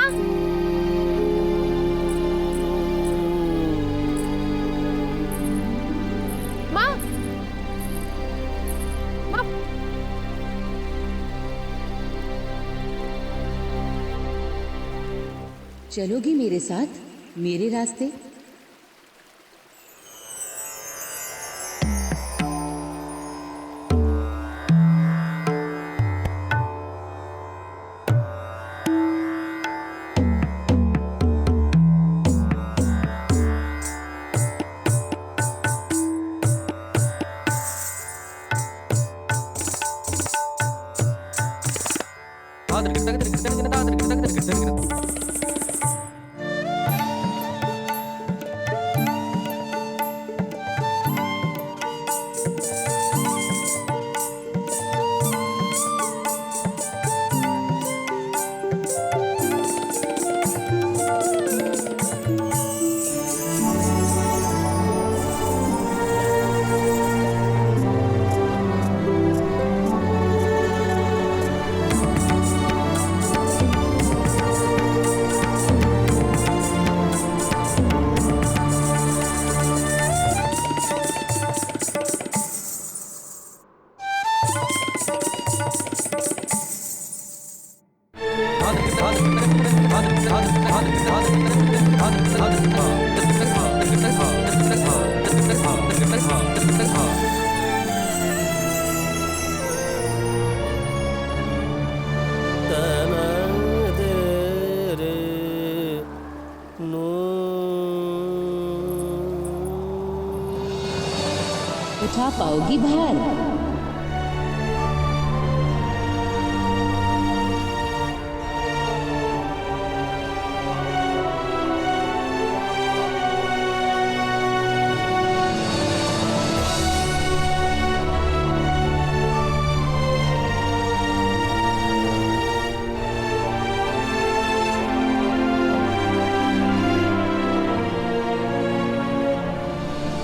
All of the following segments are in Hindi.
माँ। माँ, माँ। चलोगी मेरे साथ मेरे रास्ते? उठा पाओगी भार?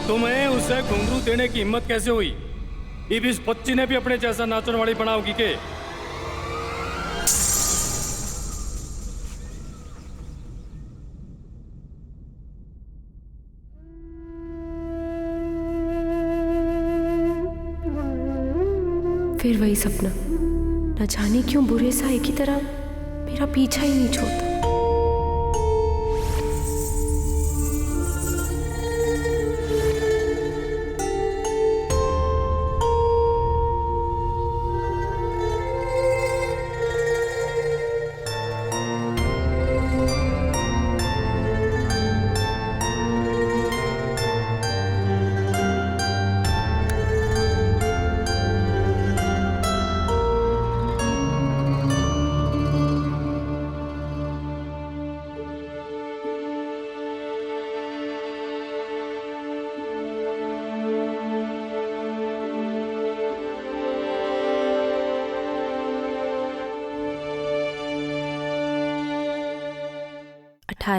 तुम्हें उसे घुंघरू देने की हिम्मत कैसे हुई? इस बच्ची ने भी अपने जैसा नाचन वाली बनाओगी के? फिर वही सपना, न जाने क्यों बुरे साए की तरह मेरा पीछा ही नहीं छोड़ता।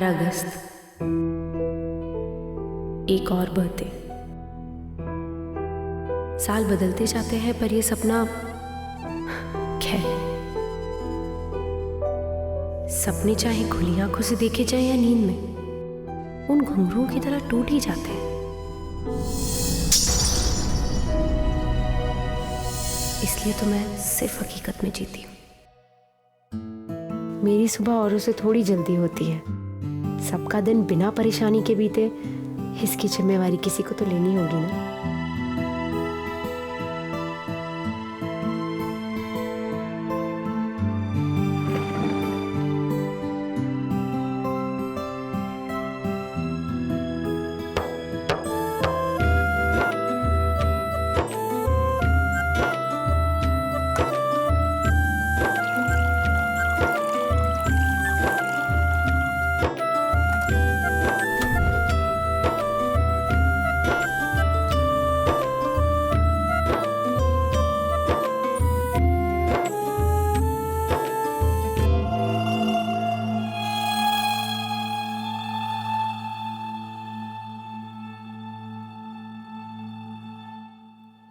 अगस्त, एक और बर्थडे। साल बदलते जाते हैं पर यह सपना, खैर, सपने चाहे खुली आंखों से देखे जाए या नींद में, उन घुंघरुओं की तरह टूट ही जाते हैं। इसलिए तो मैं सिर्फ हकीकत में जीती हूँ। मेरी सुबह औरों से थोड़ी जल्दी होती है। सबका दिन बिना परेशानी के बीते, इसकी जिम्मेवारी किसी को तो लेनी होगी ना।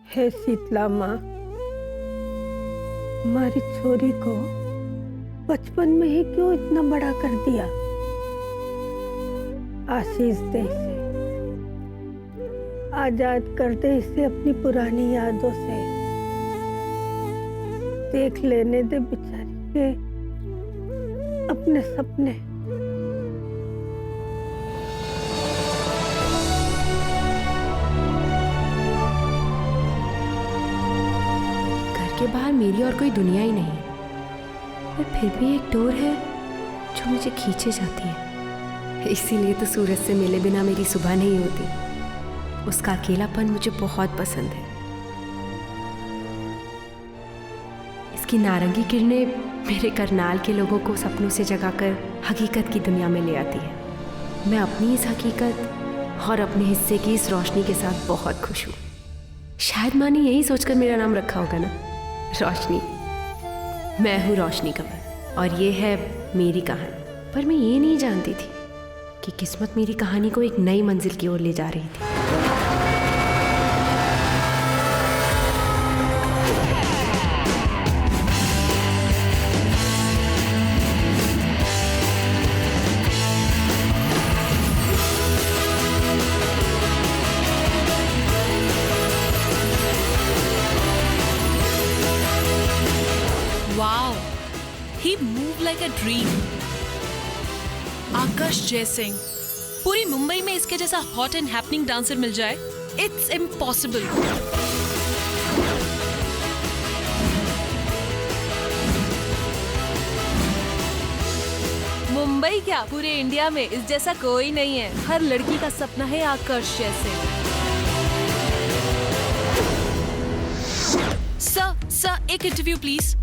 हे शीतला माँ, मारी छोरी को बचपन में ही क्यों इतना बड़ा कर दिया। आशीष दे इसे, आजाद कर दे इसे अपनी पुरानी यादों से। देख लेने दे बेचारी के अपने सपने। घर के बाहर मेरी और कोई दुनिया ही नहीं है, पर फिर भी एक डोर है जो मुझे खींचे जाती है। इसीलिए तो सूरज से मिले बिना मेरी सुबह नहीं होती। उसका अकेलापन मुझे बहुत पसंद है। इसकी नारंगी किरणें मेरे करनाल के लोगों को सपनों से जगाकर हकीकत की दुनिया में ले आती है। मैं अपनी इस हकीकत और अपने हिस्से की इस रोशनी के साथ बहुत खुश हूँ। शायद माँ ने यही सोचकर मेरा नाम रखा होगा ना, रोशनी। मैं हूँ रोशनी कमल और ये है मेरी कहानी। पर मैं ये नहीं जानती थी कि किस्मत मेरी कहानी को एक नई मंजिल की ओर ले जा रही थी। Wow, he moved like a dream. आकाश जयसिंह, पूरी मुंबई में इसके जैसा हॉट एंड हैपनिंग डांसर मिल जाए, इट्स इम्पॉसिबल। मुंबई क्या, पूरे इंडिया में इस जैसा कोई नहीं है। हर लड़की का सपना है आकाश जयसिंह। सर, एक इंटरव्यू प्लीज।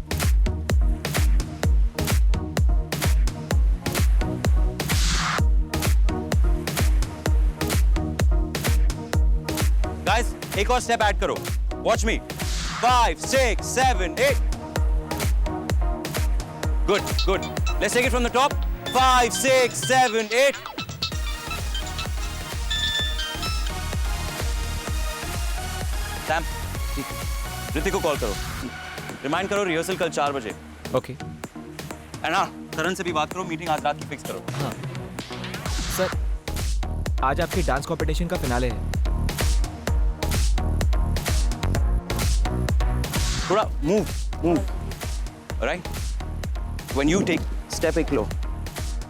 Guys, एक और स्टेप ऐड करो। Watch me. 5, 6, 7, 8. Good. Let's take it from the top. 5, 6, 7, 8. Sam, Hrithik को कॉल करो। रिमाइंड करो रिहर्सल कल 4 बजे। ओके एंड हाँ, करण से भी बात करो, मीटिंग आज रात की फिक्स करो। हाँ सर, आज आपके डांस कंपटीशन का फिनाले है। थोड़ा move, right? When you take step एक लो।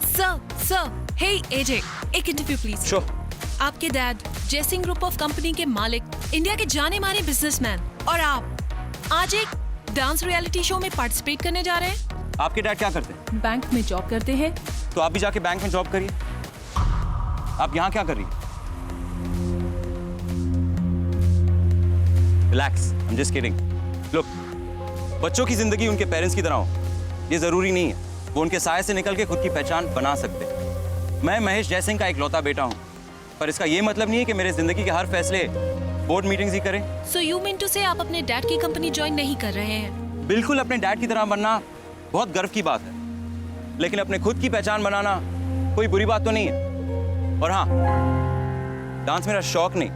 सर, हे एजे, एक इंटरव्यू प्लीज। Sure. आपके dad Jaisingh group of company के मालिक, इंडिया के जाने माने बिजनेसमैन, और आप आज एक डांस रियलिटी शो में पार्टिसिपेट करने जा रहे हैं। आपके डैड क्या करते हैं? बैंक में जॉब करते हैं। तो आप भी जाके बैंक में जॉब करिए। आप यहाँ क्या कर रही हैं? Relax, I'm just kidding. Look, बच्चों की जिंदगी उनके पेरेंट्स की तरह हो, ये जरूरी नहीं है वो उनके साये से निकल के खुद की पहचान बना सकते हैं। मैं महेश जयसिंह का इकलौता बेटा हूँ, पर इसका ये मतलब नहीं है कि मेरे जिंदगी के हर फैसले बोर्ड मीटिंग्स ही करें। सो यू मीन टू से आप अपने डैड की कंपनी ज्वाइन नहीं कर रहे हैं? बिल्कुल, अपने डैड की तरह बनना बहुत गर्व की बात है, लेकिन अपने खुद की पहचान बनाना कोई बुरी बात तो नहीं है। और हाँ, डांस मेरा शौक नहीं,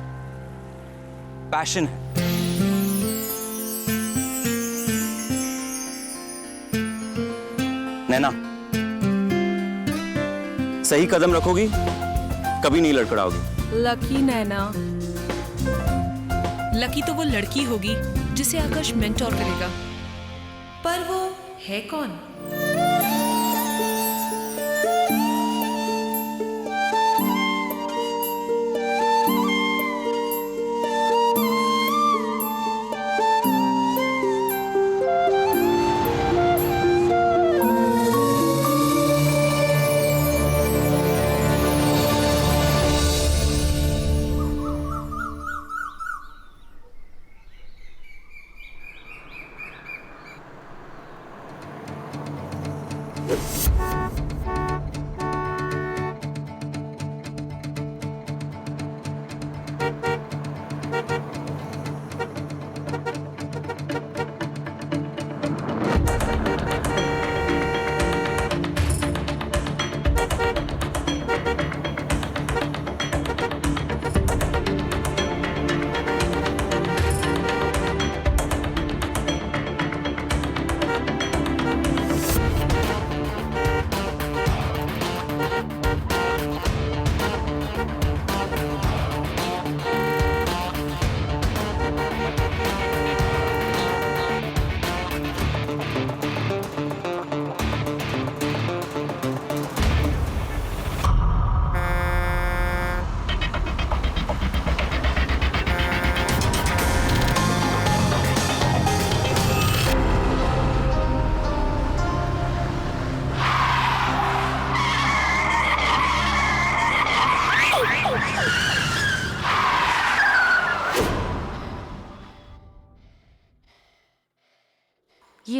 पैशन है। नैना, सही कदम रखोगी, कभी नहीं लड़खड़ाओगी। लकी नैना। लकी तो वो लड़की होगी जिसे आकाश मेंटोर करेगा, पर वो है कौन?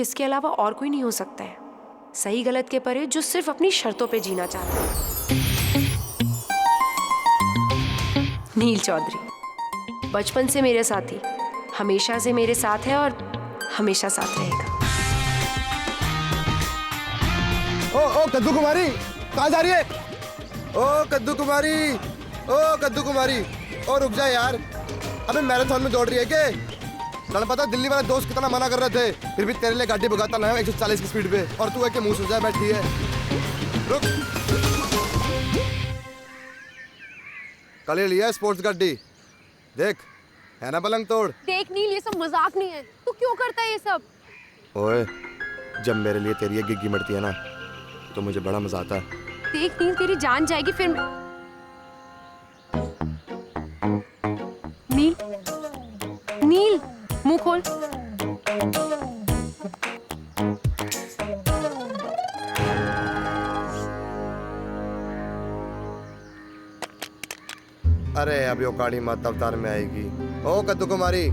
क्योंकि इसके अलावा और कोई नहीं हो सकता है सही गलत के परे जो सिर्फ अपनी शर्तों पे जीना चाहता है। नील चौधरी बचपन से मेरे साथी, हमेशा से मेरे साथ है और हमेशा साथ रहेगा। ओ कद्दू कुमारी, कहाँ जा रही है? ओ कद्दू कुमारी, ओ कद्दू कुमारी, ओ रुक जा यार। अबे मैराथन में दौड़ रही है क्या? लड़ पता दिल्ली वाले दोस्त कितना मना कर रहे थे, फिर भी तेरे लिए गाड़ी भगाता ना 140 की स्पीड पे, और तू है कि मुंह से जा बैठी है। रुक, कल ही लिया स्पोर्ट्स गाड़ी, देख है ना पलंग तोड़। देख नील, ये सब मजाक नहीं है, तू क्यों करता है ये सब? ओए जब मेरे लिए तेरी ये गिग्गी मरती है ना तो मुझे बड़ा मजा आता है। देख नील, तेरी जान जाएगी फिर नील, नील मुंह खोल। अरे अभी औकाड़ी मत अवतार में आएगी। ओ कद्दू कुमारी,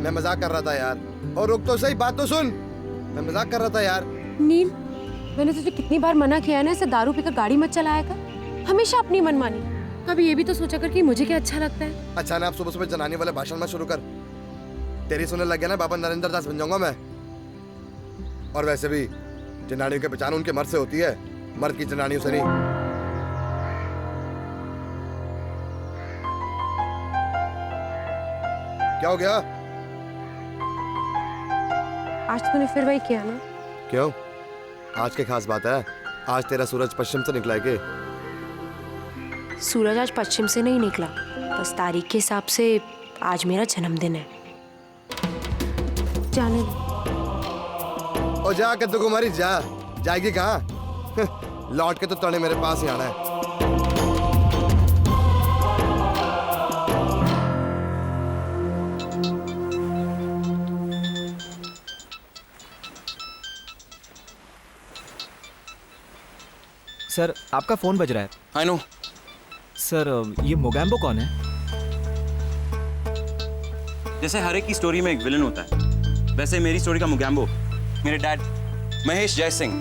मैं मजाक कर रहा था यार। और रुक तो सही, बात तो सुन, मैं मजाक कर रहा था यार। नील, मैंने तुझे कितनी बार मना किया है ना इसे दारू पीकर गाड़ी मत चलाया कर, हमेशा अपनी मनमानी। कभी ये भी तो सोचा कर कि मुझे क्या अच्छा लगता है। अच्छा ना, आप सुबह सुबह जनानी वाले भाषण में शुरू कर। तेरी सुनने लग गया ना बाबा नरेंद्र दास बन जाऊंगा मैं। और वैसे भी जनानियों की पहचान उनके मर्द से होती है, मर्द की जनानियों से नहीं। क्या हो गया? आज तूने फिर वही किया ना। क्यों? आज की खास बात है? आज तेरा सूरज पश्चिम से निकला है के? सूरज आज पश्चिम से नहीं निकला, बस तारीख के हिसाब से आज मेरा जन्मदिन है। जाने ओ जा कद्दू कुमारी जा, जाएगी कहाँ? लौट के तो तोने मेरे पास ही आना है। सर आपका फोन बज रहा है। I know. सर ये मोगैम्बो कौन है? जैसे हर एक की स्टोरी में एक विलन होता है, वैसे मेरी स्टोरी का मोगैम्बो मेरे डैड महेश जय सिंह।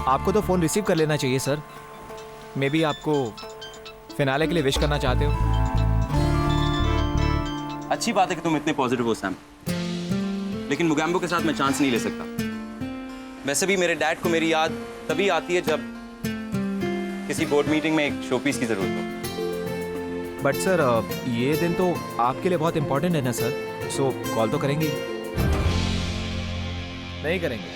आपको तो फोन रिसीव कर लेना चाहिए सर। मे बी आपको फिनाले के लिए विश करना चाहते हो। अच्छी बात है कि तुम इतने पॉजिटिव हो सैम, लेकिन मोगैम्बो के साथ मैं चांस नहीं ले सकता। वैसे भी मेरे डैड को मेरी याद तभी आती है जब किसी बोर्ड मीटिंग में एक शोपीस की जरूरत हो। बट सर ये दिन तो आपके लिए बहुत इंपॉर्टेंट है ना सर, सो कॉल तो करेंगे? नहीं करेंगे?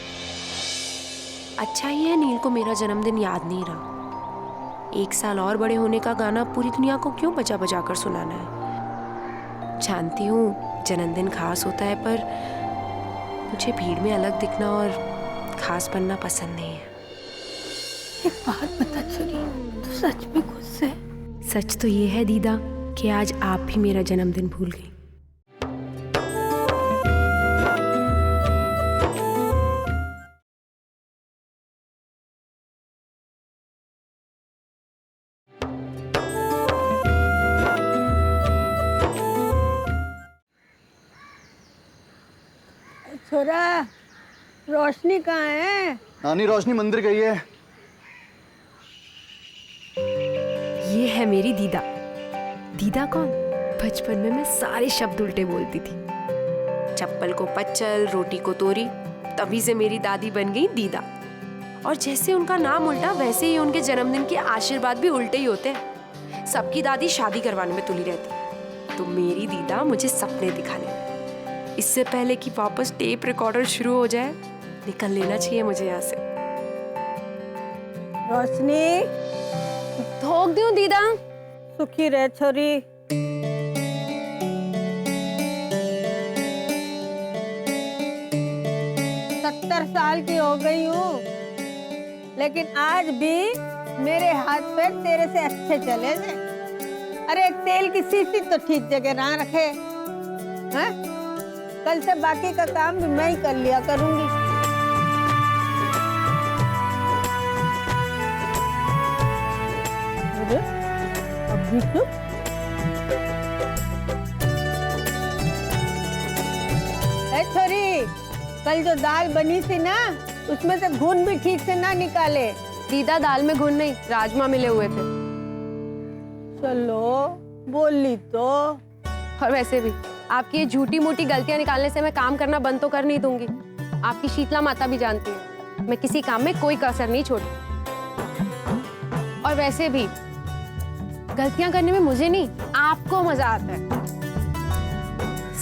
अच्छा ही है नील को मेरा जन्मदिन याद नहीं रहा। 1 साल और बड़े होने का गाना पूरी दुनिया को क्यों बजा बजा कर सुनाना है। जानती हूँ जन्मदिन खास होता है, पर मुझे भीड़ में अलग दिखना और खास बनना पसंद नहीं है। एक बात बता छोरी, तू सच में खुश है? सच तो ये है दीदा कि आज आप भी मेरा जन्मदिन भूल गई। छोरा, रोशनी कहाँ है? नानी रोशनी मंदिर गई है। ये है मेरी दीदा। दीदा कौन? बचपन में मैं सारे शब्द उल्टे बोलती थी। चप्पल को पच्चल, रोटी को तोरी, तभी से मेरी दादी बन गई दीदा। और जैसे उनका नाम उल्टा, वैसे ही उनके जन्मदिन के आशीर्वाद भी उल्टे ही होते हैं। सबकी दादी शादी करवाने में तुली रहती है, तो मेरी दीदा मुझे सपने दिखाने। इससे पहले कि वापस टेप रिकॉर्डर शुरू हो जाए, निकल लेना चाहिए मुझे यहाँ से। रोशनी, ठोक दूं दीदा? सुखी रह छोरी। 70 साल की हो गई हूँ, लेकिन आज भी मेरे हाथ पैर तेरे से अच्छे चले थे। अरे एक तेल की शीशी तो ठीक जगह ना रखे हैं? कल से बाकी का काम भी मैं ही कर लिया करूंगी। अरे अब भी चुप? ए छोरी, कल जो दाल बनी थी ना, उसमें से घुन भी ठीक से ना निकाले। दीदा दाल में घुन नहीं, राजमा मिले हुए थे। चलो बोली तो। और वैसे भी आपकी ये झूठी मोटी गलतियां निकालने से मैं काम करना बंद तो कर नहीं दूंगी। आपकी शीतला माता भी जानती है मैं किसी काम में कोई कसर नहीं छोड़ती। और वैसे भी गलतियां करने में मुझे नहीं, आपको मजा आता है।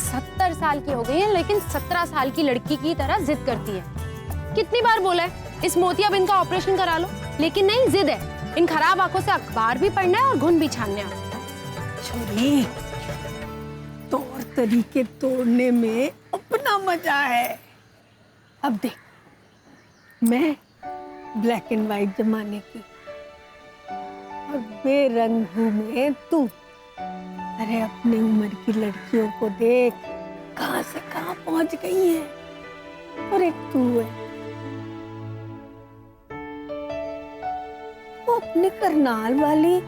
70 साल की हो गई है लेकिन 17 साल की लड़की की तरह जिद करती है। कितनी बार बोला है इस मोतियाबिंद का ऑपरेशन करा लो, लेकिन नहीं, जिद है। इन खराब आंखों से अखबार भी पढ़ना है और घुन भी छानने है। छोरी, तौर तरीके तोड़ने में अपना मजा है। अब देख, मैं ब्लैक एंड व्हाइट जमाने की और बेरंग हूँ मैं तू। अरे अपनी उम्र की लड़कियों को देख, कहाँ से कहाँ पहुंच गई है, और एक तू है वो अपने करनाल वाली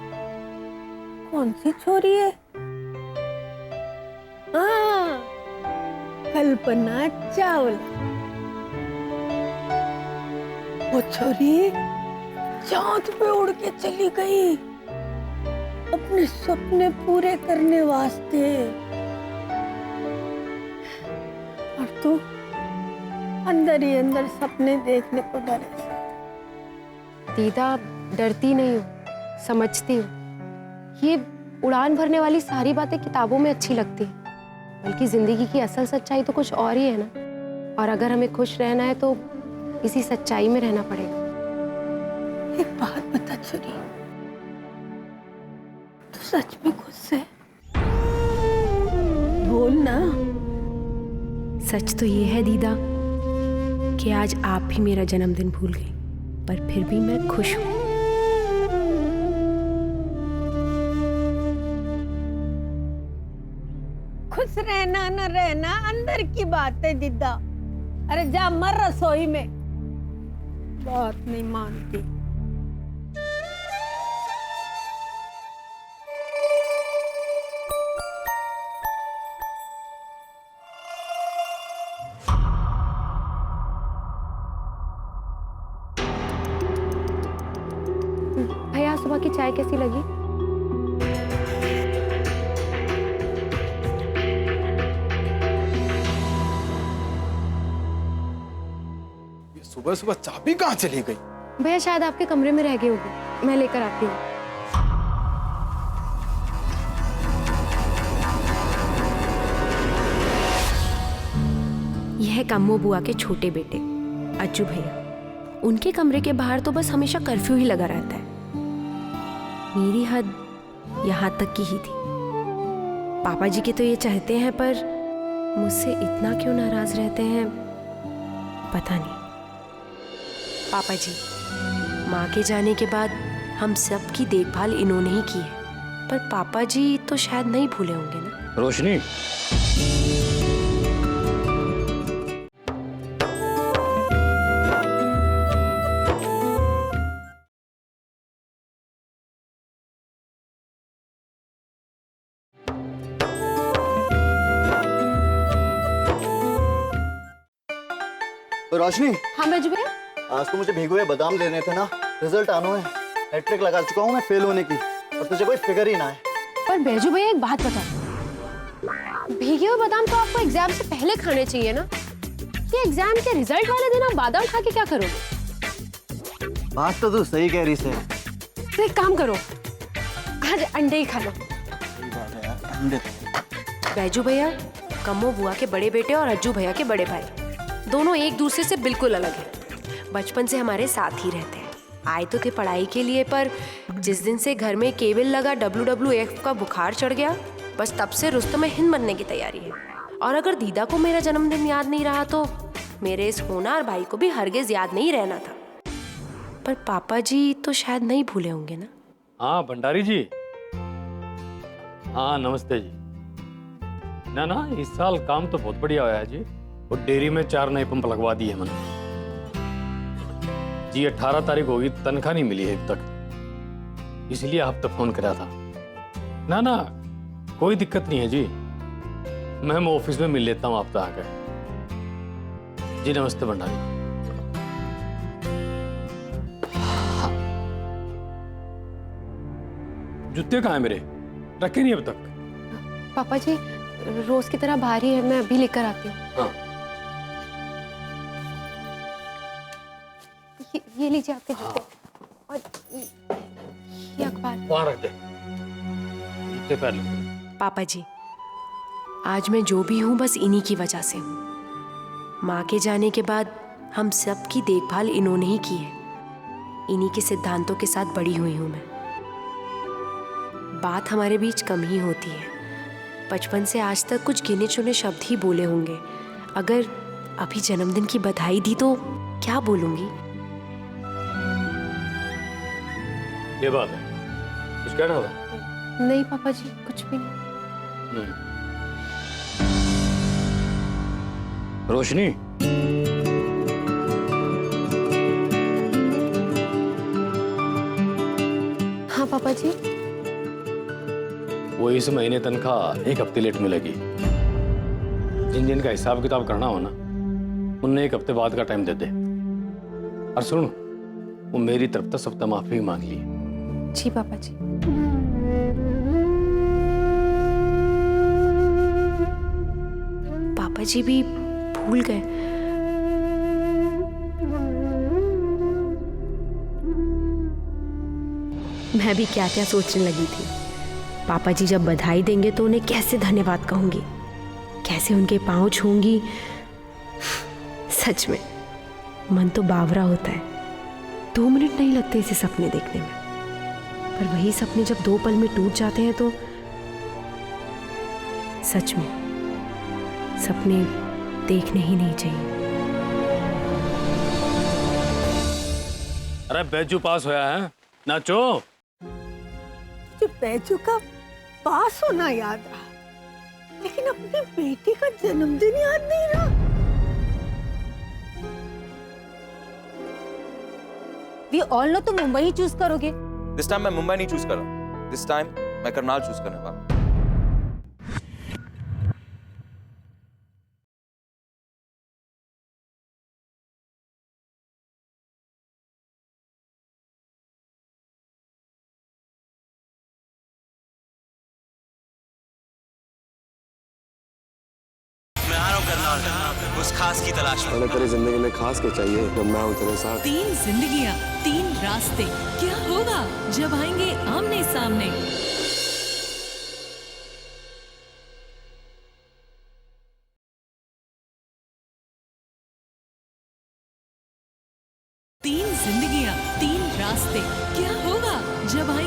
कौन सी छोरी है? हाँ, कल्पना चावला। वो छोरी चांद पे उड़ के चली गई अपने सपने पूरे करने वास्ते, और तू अंदर ही अंदर सपने देखने को डरे से। दीदा, डरती नहीं हूँ, समझती हूँ। ये उड़ान भरने वाली सारी बातें किताबों में अच्छी लगती है, बल्कि जिंदगी की असल सच्चाई तो कुछ और ही है ना। और अगर हमें खुश रहना है तो इसी सच्चाई में रहना पड़ेगा। एक बात बता छोरी, तू सच में खुश है? बोल ना। सच तो ये है दीदा कि आज आप भी मेरा जन्मदिन भूल गई, पर फिर भी मैं खुश हूँ। खुश रहना न रहना अंदर की बात है दीदा। अरे जा मर रसोई में, बात नहीं मानती। भैया, सुबह की चाय कैसी लगी? सुबह सुबह चाबी कहाँ चली गई? भैया शायद आपके कमरे में रह गई होगी, मैं लेकर आती हूँ। यह कम्मो बुआ के छोटे बेटे अज्जू भैया। उनके कमरे के बाहर तो बस हमेशा कर्फ्यू ही लगा रहता है। मेरी हद यहाँ तक की ही थी। पापा जी के तो ये चाहते हैं, पर मुझसे इतना क्यों नाराज रहते हैं पता नहीं। पापा जी, माँ के जाने के बाद हम सब की देखभाल इन्होंने ही की है, पर पापा जी तो शायद नहीं भूले होंगे ना। रोशनी, रोशनी, हाँ बैजू भैया। आज तो मुझे भीगे हुए बादाम लेने थे ना, रिजल्ट आना है। हैट्रिक लगा चुका हूँ मैं फेल होने की, और तुझे कोई फिक्र ही ना है। पर बैजू भैया एक बात बता, भीगे हुए बादाम तो आपको एग्जाम से पहले खाने चाहिए ना। ये एग्जाम के रिजल्ट वाले दिन आप बादाम खा के क्या करोगे? बात तो तू सही कह रही से। तो एक काम करो, आज अंडे ही खा लो। बैजू भैया कम्मो बुआ के बड़े बेटे और अज्जू भैया के बड़े भाई, दोनों एक दूसरे से बिल्कुल अलग हैं। बचपन से हमारे साथ ही रहते हैं। आए तो थे पढ़ाई के लिए, पर जिस दिन से घर में केबल लगा WWF का बुखार चढ़ गया, बस तब से रुस्तम में हिंद बनने की तैयारी है। और अगर दीदा को मेरा जन्मदिन याद नहीं रहा तो मेरे इस होनहार भाई को भी हरगिज याद नहीं रहना था। पर पापा जी तो शायद नहीं भूले होंगे ना। हाँ भंडारी जी, हाँ नमस्ते जी। ना इस साल काम तो बहुत बढ़िया हुआ है जी। और डेयरी में 4 नए पंप लगवा दिए मैंने जी। 18 तारीख होगी, तनख्वाह नहीं मिली है अब तक, इसलिए आप तक फोन करा था। ना कोई दिक्कत नहीं है जी, मैं ऑफिस में मिल लेता हूँ आपसे आकर। जी नमस्ते भंडारी। जूते कहाँ हैं मेरे? रखे नहीं अब तक। पापा जी रोज की तरह भारी है, मैं अभी लेकर आती हूँ। हाँ। ये लीजिए आपके जूते। और ये अखबार। वहाँ रख दे, जूते पहन लो। पापा जी, आज मैं जो भी हूँ बस इन्हीं की वजह से हूँ। माँ के जाने के बाद हम सब की देखभाल इन्होंने ही की है। इन्हीं के सिद्धांतों के साथ बड़ी हुई हूँ मैं। बात हमारे बीच कम ही होती है। बचपन से आज तक कुछ गिने चुने शब्द ही बोले होंगे। अगर अभी जन्मदिन की बधाई दी तो क्या बोलूँगी? ये बात है, कुछ कहना होगा? नहीं पापा जी, कुछ भी नहीं। रोशनी, हाँ पापा जी। वो इस महीने तनख्वाह एक हफ्ते लेट मिलेगी। जिन जिन का हिसाब किताब करना हो ना, उन्हें एक हफ्ते बाद का टाइम दे दे। और सुन, वो मेरी तरफ से सबसे माफी मांग ली। जी पापा जी। पापा जी भी भूल गए। मैं भी क्या क्या सोचने लगी थी। पापा जी जब बधाई देंगे तो उन्हें कैसे धन्यवाद कहूंगी, कैसे उनके पांव छूंगी। सच में मन तो बावरा होता है। 2 मिनट नहीं लगते इसे सपने देखने में, पर वही सपने जब 2 पल में टूट जाते हैं तो सच में सपने देखने ही नहीं चाहिए। अरे बैजू पास होया है, नाचो। जो बैजू का पास होना याद रहा, लेकिन अपनी बेटी का जन्मदिन याद नहीं रहा। वी ऑल नो तुम मुंबई ही चूज करोगे। दिस टाइम मैं मुंबई नहीं चूज कर रहा, दिस टाइम मैं करनाल चूज करने वाला हूं। मैं आ रहा हूं करनाल, उस खास की तलाश में। तेरी जिंदगी में खास क्या चाहिए जब मैं हूँ तेरे साथ? 3 जिंदगियां, 3 रास्ते, क्या होगा जब आएंगे आमने सामने? तीन जिंदगियां, 3 रास्ते, क्या होगा जब आएंगे